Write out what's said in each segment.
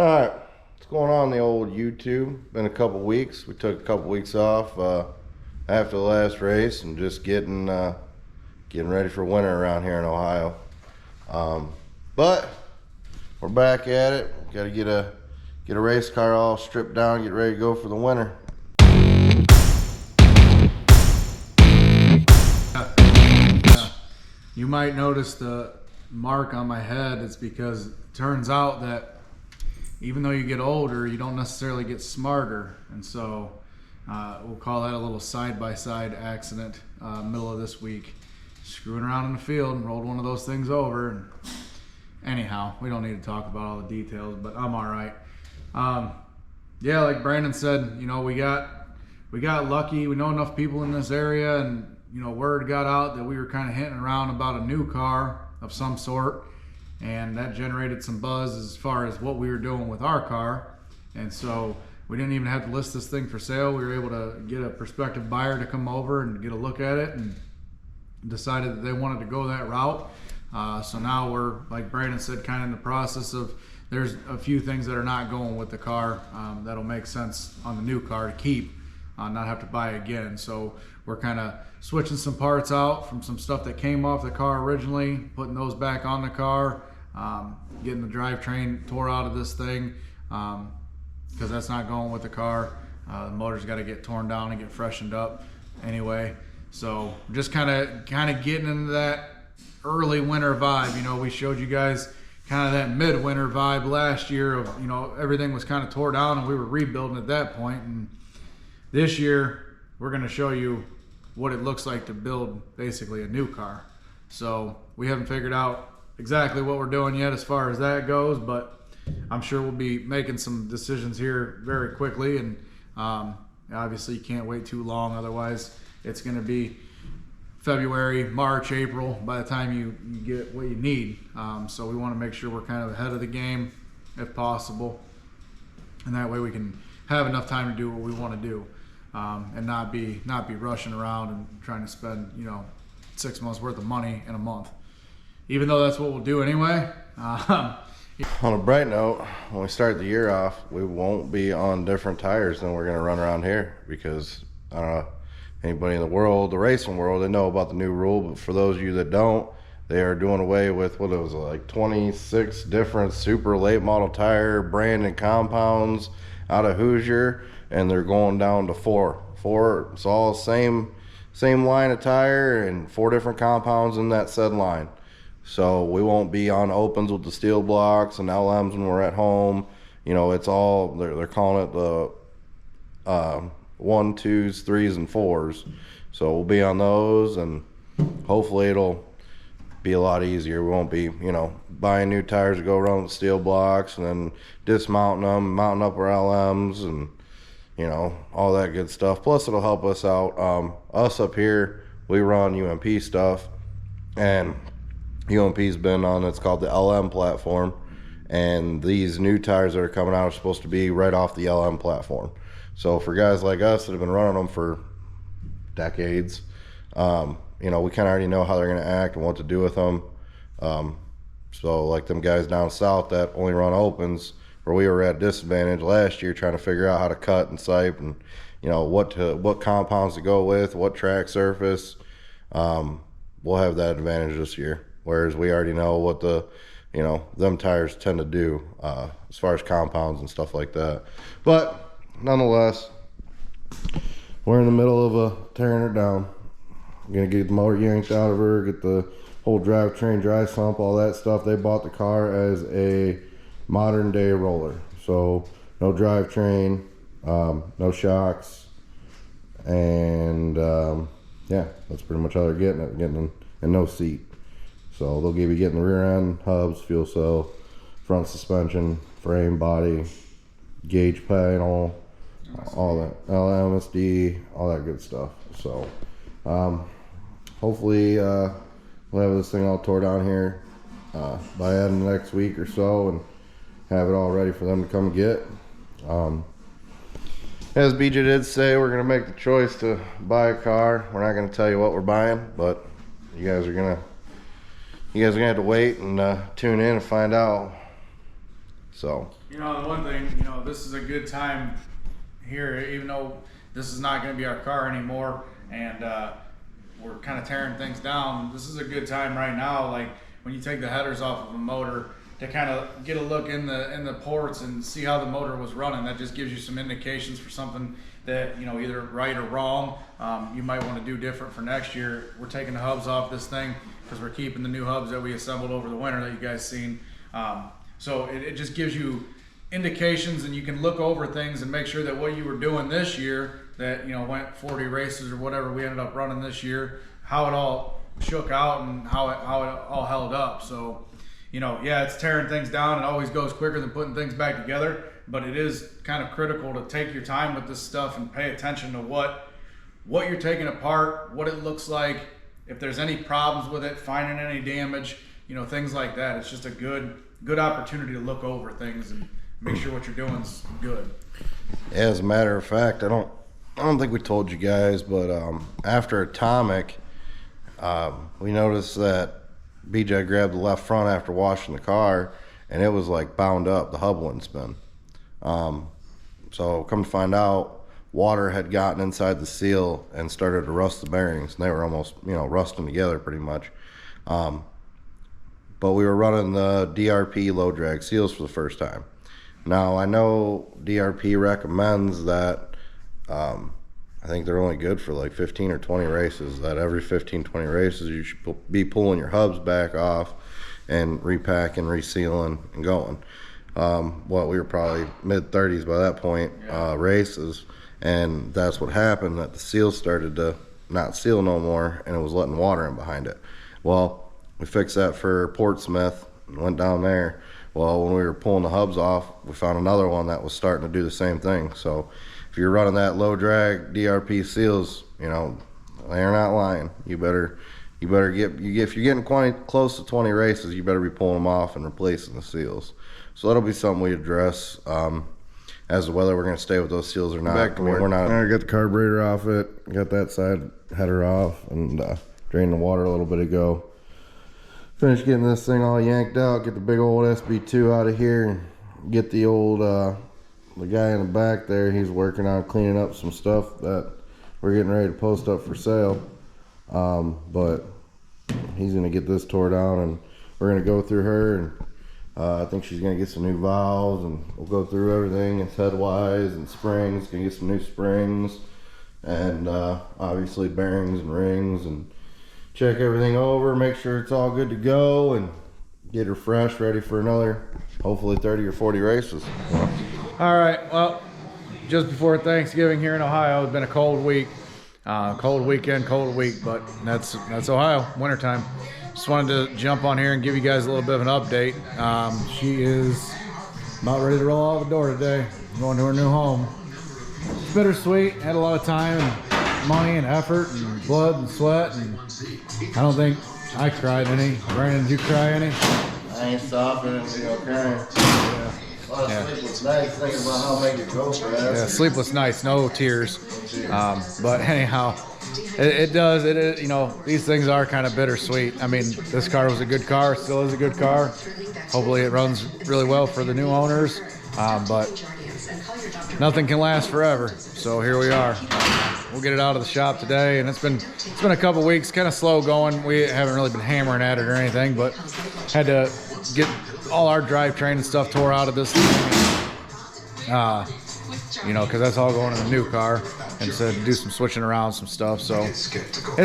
Alright, what's going on in the old YouTube? Been a couple weeks. We took a couple weeks off after the last race and just getting ready for winter around here in Ohio. But we're back at it. Got to get a race car all stripped down, get ready to go for the winter. You might notice the mark on my head. It's because it turns out that even though you get older, you don't necessarily get smarter. And so we'll call that a little side-by-side accident middle of this week. Screwing around in the field and rolled one of those things over. And anyhow, we don't need to talk about all the details, but I'm all right. Yeah, like Brandon said, you know, we got lucky. We know enough people in this area, and you know, word got out that we were kind of hinting around about a new car of some sort, and that generated some buzz as far as what we were doing with our car. And so we didn't even have to list this thing for sale. We were able to get a prospective buyer to come over and get a look at it, and decided that they wanted to go that route. So now we're, like Brandon said, kind of in the process of, there's a few things that are not going with the car that'll make sense on the new car to keep, not have to buy again. So we're kind of switching some parts out from some stuff that came off the car originally, putting those back on the car, getting the drivetrain tore out of this thing, because that's not going with the car. The motor's got to get torn down and get freshened up anyway. So just kind of getting into that early winter vibe. You know, we showed you guys kind of that midwinter vibe last year of, you know, everything was kind of tore down and we were rebuilding at that point. And this year we're going to show you what it looks like to build basically a new car. So we haven't figured out exactly what we're doing yet as far as that goes, but I'm sure we'll be making some decisions here very quickly. And obviously you can't wait too long, otherwise it's going to be February, March, April by the time you get what you need. So we want to make sure we're kind of ahead of the game if possible, and that way we can have enough time to do what we want to do, and not be rushing around and trying to spend, you know, 6 months worth of money in a month, even though that's what we'll do anyway. On a bright note, when we start the year off, we won't be on different tires than we're going to run around here, because I don't know, anybody in the world, the racing world, they know about the new rule, but for those of you that don't, they are doing away with, what it was, like 26 different super late model tire brand and compounds out of Hoosier, and they're going down to four. It's all same line of tire and 4 different compounds in that said line. So we won't be on opens with the steel blocks and LMs when we're at home. You know, it's all, they're calling it the 1, 2s, 3s, and 4s. So we'll be on those, and hopefully it'll be a lot easier. We won't be, you know, buying new tires to go around with steel blocks and then dismounting them, mounting up our LMs, and you know, all that good stuff. Plus it'll help us out. Us up here, we run UMP stuff, and UMP's been on, it's called the LM platform, and these new tires that are coming out are supposed to be right off the LM platform. So for guys like us that have been running them for decades, you know, we kind of already know how they're going to act and what to do with them. So like them guys down south that only run opens, where we were at a disadvantage last year trying to figure out how to cut and sipe, and you know, what compounds to go with, what track surface. We'll have that advantage this year, whereas we already know what the, you know, them tires tend to do as far as compounds and stuff like that. But nonetheless, we're in the middle of tearing her down. I'm gonna get the motor yanked out of her, get the whole drivetrain, dry sump, all that stuff. They bought the car as a modern day roller, so no drivetrain, no shocks, and yeah, that's pretty much how they're getting it, and no seat. So they'll give you getting the rear end, hubs, fuel cell, front suspension, frame, body, gauge panel, all that, LMSD, all that good stuff. So hopefully we'll have this thing all tore down here by the end of the next week or so, and have it all ready for them to come get. As BJ did say, we're gonna make the choice to buy a car. We're not gonna tell you what we're buying, but you guys are gonna have to wait and tune in and find out So, the one thing, this is a good time here, even though this is not going to be our car anymore, and we're kind of tearing things down. This is a good time right now, like when you take the headers off of a motor, to kind of get a look in the ports and see how the motor was running. That just gives you some indications for something that, either right or wrong, you might want to do different for next year. We're taking the hubs off this thing because we're keeping the new hubs that we assembled over the winter that you guys seen. So it just gives you indications, and you can look over things and make sure that what you were doing this year, that went 40 races or whatever we ended up running this year, how it all shook out and how it all held up. So yeah, it's tearing things down. It always goes quicker than putting things back together, but it is kind of critical to take your time with this stuff and pay attention to what you're taking apart, what it looks like, if there's any problems with it, finding any damage, things like that. It's just a good opportunity to look over things and make sure what you're doing is good. as a matter of fact, I don't think we told you guys, but after Atomic, we noticed that BJ grabbed the left front after washing the car, and it was like bound up. The hub wouldn't spin. So come to find out, water had gotten inside the seal and started to rust the bearings, and they were almost rusting together pretty much. But we were running the DRP low drag seals for the first time. Now I know DRP recommends that I think they're only good for like 15 or 20 races, that every 15, 20 races you should be pulling your hubs back off and repacking, resealing, and going. We were probably mid-30s by that point, races, and that's what happened, that the seal started to not seal no more, and it was letting water in behind it. Well, we fixed that for Portsmouth and went down there. Well, when we were pulling the hubs off, we found another one that was starting to do the same thing. So if you're running that low drag DRP seals, they're not lying. You better get, if you're getting close to 20 races, you better be pulling them off and replacing the seals. So that'll be something we address as to whether we're going to stay with those seals or not. We're not. I got the carburetor off it, got that side header off, and drained the water a little bit ago. Finished getting this thing all yanked out, get the big old SB2 out of here, and get the old the guy in the back there, he's working on cleaning up some stuff that we're getting ready to post up for sale. But he's gonna get this tore down, and we're gonna go through her, and I think she's gonna get some new valves, and we'll go through everything. It's head wise and springs, gonna get some new springs, and obviously bearings and rings, and check everything over, make sure it's all good to go, and get her fresh, ready for another hopefully 30 or 40 races. All right, well, just before Thanksgiving here in Ohio, it's been a cold week, cold weekend, cold week, but that's Ohio, wintertime. Just wanted to jump on here and give you guys a little bit of an update. She is about ready to roll out the door today, going to her new home. It's bittersweet, had a lot of time and money and effort and blood and sweat, and I don't think I cried any. Brandon, did you cry any? I ain't stopping, crying. Yeah. Sleepless nights, thinking about how to make it go for that. Yeah, sleepless nights, no tears. But anyhow, it does. These things are kind of bittersweet. I mean, this car was a good car, still is a good car. Hopefully it runs really well for the new owners. But nothing can last forever. So here we are. We'll get it out of the shop today, and it's been a couple weeks, kind of slow going. We haven't really been hammering at it or anything, but had to get all our drivetrain and stuff tore out of this thing. Because that's all going in the new car, and so do some switching around some stuff. So it's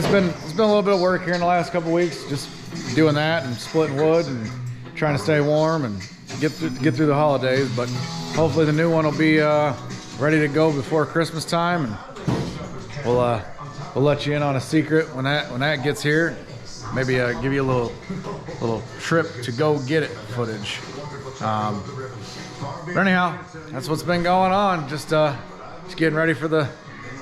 been a little bit of work here in the last couple weeks, just doing that and splitting wood and trying to stay warm and get through the holidays. But hopefully the new one will be ready to go before Christmas time, and we'll let you in on a secret when that gets here. Maybe give you a little trip to go get it footage. But anyhow, that's what's been going on. Just getting ready for the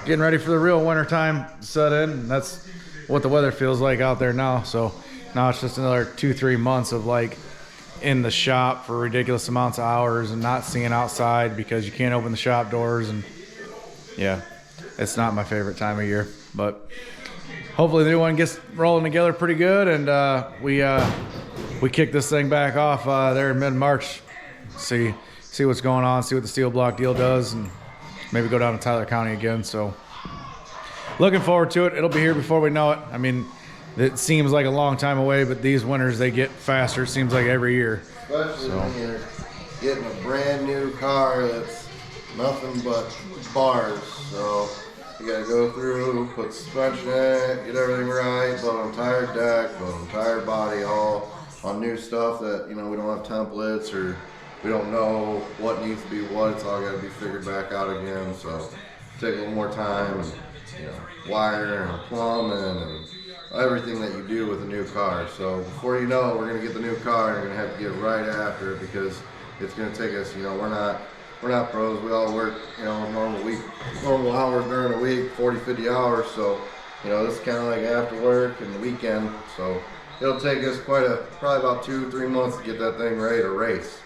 real winter time to set in. And that's what the weather feels like out there now. So now it's just another 2-3 months of like in the shop for ridiculous amounts of hours and not seeing outside because you can't open the shop doors. And yeah, it's not my favorite time of year, but hopefully the new one gets rolling together pretty good, and we kick this thing back off there in mid-March. see what's going on, see what the steel block deal does, and maybe go down to Tyler County again. So looking forward to it. It'll be here before we know it. I mean, it seems like a long time away, but these winters, they get faster. It seems like every year. Especially when you're getting a brand new car that's nothing but bars. So you gotta go through, put suspension in it, get everything right, build an entire deck, build an entire body, all on new stuff that, you know, we don't have templates or we don't know what needs to be what. It's all gotta be figured back out again. So take a little more time, and, you know, wire and plumbing and everything that you do with a new car. So before you know it, we're gonna get the new car and we're gonna have to get right after it, because it's gonna take us, you know, we're not pros. We all work, you know, normal hours during the week, 40, 50 hours. So, you know, this is kind of like after work and the weekend. So it'll take us probably about 2-3 months to get that thing ready to race.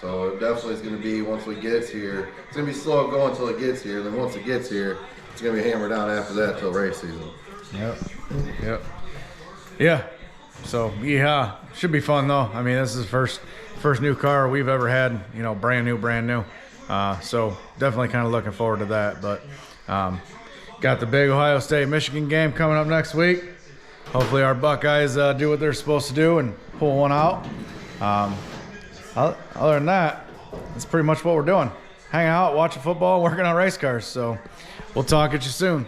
So it definitely is going to be, once we get here, it's going to be slow going until it gets here. Then once it gets here, it's going to be hammered down after that till race season. Yep. Yeah. So yeah, should be fun though. I mean, this is the first new car we've ever had. You know, brand new. So definitely kind of looking forward to that. But got the big Ohio State Michigan game coming up next week. Hopefully our Buckeyes do what they're supposed to do and pull one out. Other than that, that's pretty much what we're doing. Hanging out, watching football, working on race cars. So we'll talk at you soon.